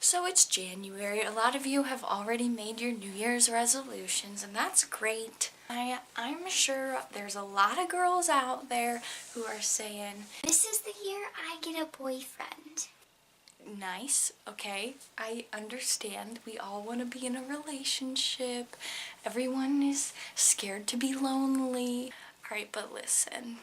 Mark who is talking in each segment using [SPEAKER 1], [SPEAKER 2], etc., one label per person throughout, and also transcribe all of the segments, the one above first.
[SPEAKER 1] So it's January. A lot of you have already made your New Year's resolutions, and that's great. I'm sure there's a lot of girls out there who are saying,
[SPEAKER 2] "This is the year I get a boyfriend."
[SPEAKER 1] nice, okay, I understand. We all want to be in a relationship. Everyone is scared to be lonely. Alright, but listen.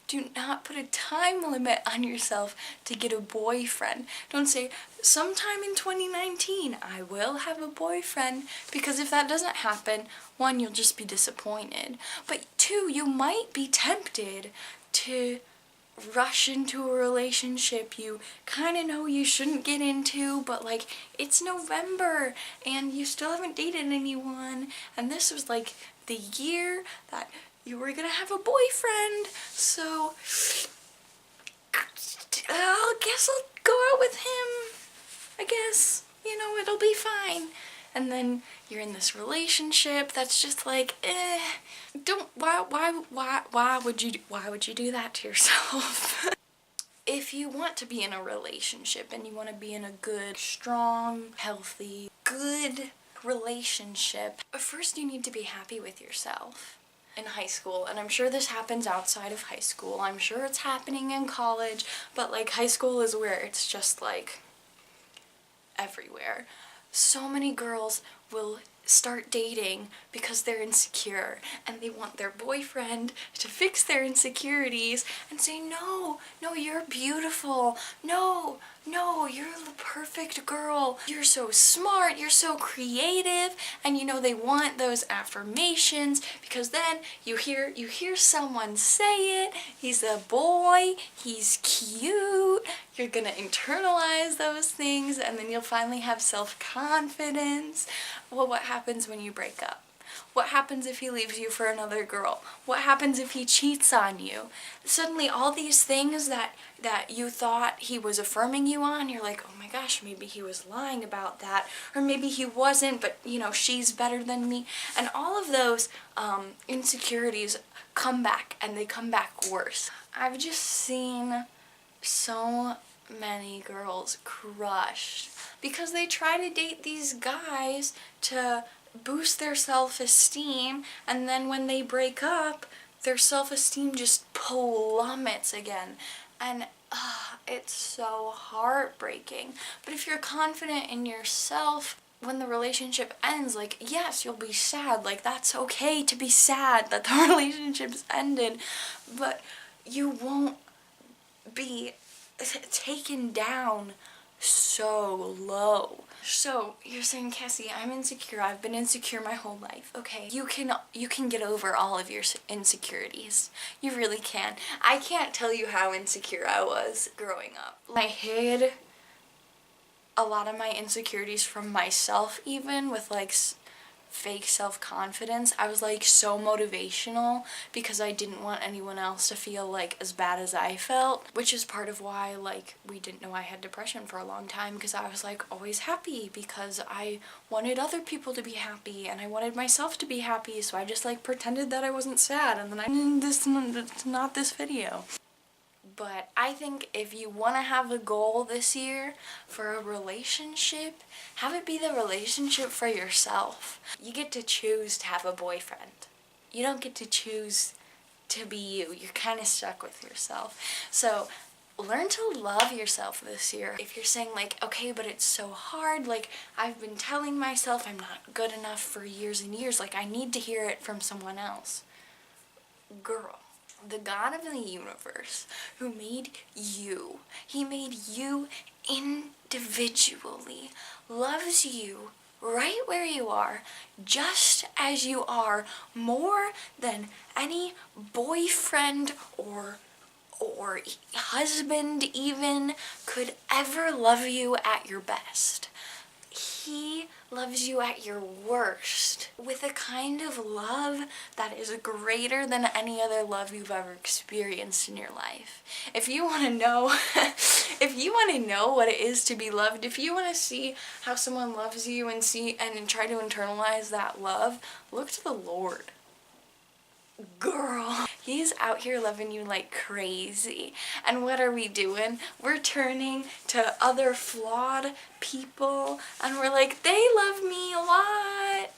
[SPEAKER 1] Do not put a time limit on yourself to get a boyfriend. Don't say, sometime in 2019 I will have a boyfriend, because if that doesn't happen, one, you'll just be disappointed. But two, you might be tempted to rush into a relationship you kind of know you shouldn't get into, but like, it's November and you still haven't dated anyone, and this was like the year that you were gonna have a boyfriend, so I guess I'll go out with him. I guess, you know, it'll be fine. And then you're in this relationship that's just like, why would you do that to yourself? If you want to be in a relationship and you want to be in a good, strong, healthy, good relationship, first you need to be happy with yourself. In high school, and I'm sure this happens outside of high school, I'm sure it's happening in college, but like high school is where it's just like everywhere. So many girls will start dating because they're insecure and they want their boyfriend to fix their insecurities and say, no, you're beautiful, no, you're the perfect girl, you're so smart, you're so creative, and you know, they want those affirmations because then you hear someone say it, he's a boy, he's cute, you're gonna internalize those things, and then you'll finally have self-confidence. Well, what happens when you break up? What happens if he leaves you for another girl? What happens if he cheats on you? Suddenly all these things that you thought he was affirming you on, you're like, oh my gosh, maybe he was lying about that, or maybe he wasn't, but you know, she's better than me. And all of those insecurities come back, and they come back worse. I've just seen so many girls crushed because they try to date these guys to boost their self-esteem, and then when they break up, their self-esteem just plummets again, and it's so heartbreaking. But if you're confident in yourself, when the relationship ends, like, yes, you'll be sad, like, that's okay to be sad that the relationship's ended, but you won't be taken down so low. So you're saying, Cassie, I'm insecure, I've been insecure my whole life. Okay, you can get over all of your insecurities. You really can. I can't tell you how insecure I was growing up. I hid a lot of my insecurities from myself, even with like fake self-confidence. I was like so motivational because I didn't want anyone else to feel like as bad as I felt, which is part of why like we didn't know I had depression for a long time, because I was like always happy because I wanted other people to be happy and I wanted myself to be happy, so I just like pretended that I wasn't sad, and then this not this video. But I think if you want to have a goal this year for a relationship, have it be the relationship for yourself. You get to choose to have a boyfriend. You don't get to choose to be you. You're kind of stuck with yourself. So learn to love yourself this year. If you're saying like, okay, but it's so hard, like I've been telling myself I'm not good enough for years and years, like I need to hear it from someone else. Girl, the God of the universe who made you, he made you individually, loves you right where you are, just as you are, more than any boyfriend or husband even could ever love you at your best. He loves you at your worst with a kind of love that is greater than any other love you've ever experienced in your life. If you want to know, what it is to be loved, if you want to see how someone loves you and try to internalize that love, look to the Lord. Girl, he's out here loving you like crazy. And what are we doing? We're turning to other flawed people and we're like, they love me a lot.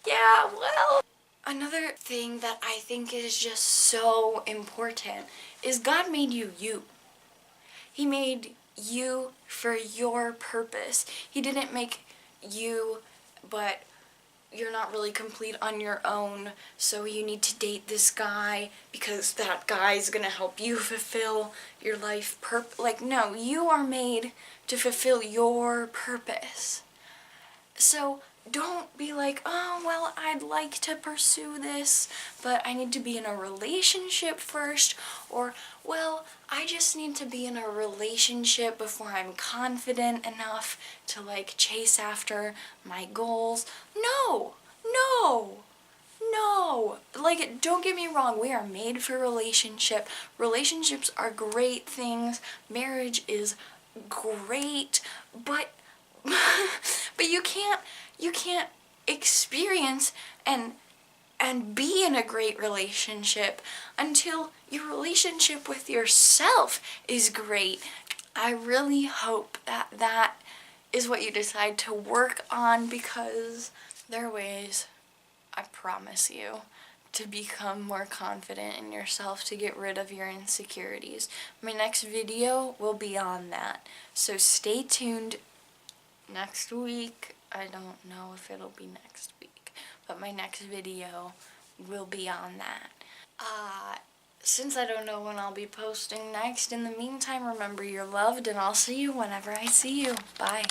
[SPEAKER 1] Yeah, well. Another thing that I think is just so important is God made you you. He made you for your purpose. He didn't make you, but you're not really complete on your own, so you need to date this guy because that guy's gonna help you fulfill your life like, no, you are made to fulfill your purpose. So don't be like, oh, well, I'd like to pursue this, but I need to be in a relationship first, or, well, I just need to be in a relationship before I'm confident enough to, like, chase after my goals. No, no, no. Like, don't get me wrong, we are made for relationship. Relationships are great things. Marriage is great, but but you can't experience and be in a great relationship until your relationship with yourself is great. I really hope that is what you decide to work on, because there are ways, I promise you, to become more confident in yourself, to get rid of your insecurities. My next video will be on that, so stay tuned. Next week, I don't know if it'll be next week, but my next video will be on that. Since I don't know when I'll be posting next, in the meantime, remember you're loved, and I'll see you whenever I see you. Bye.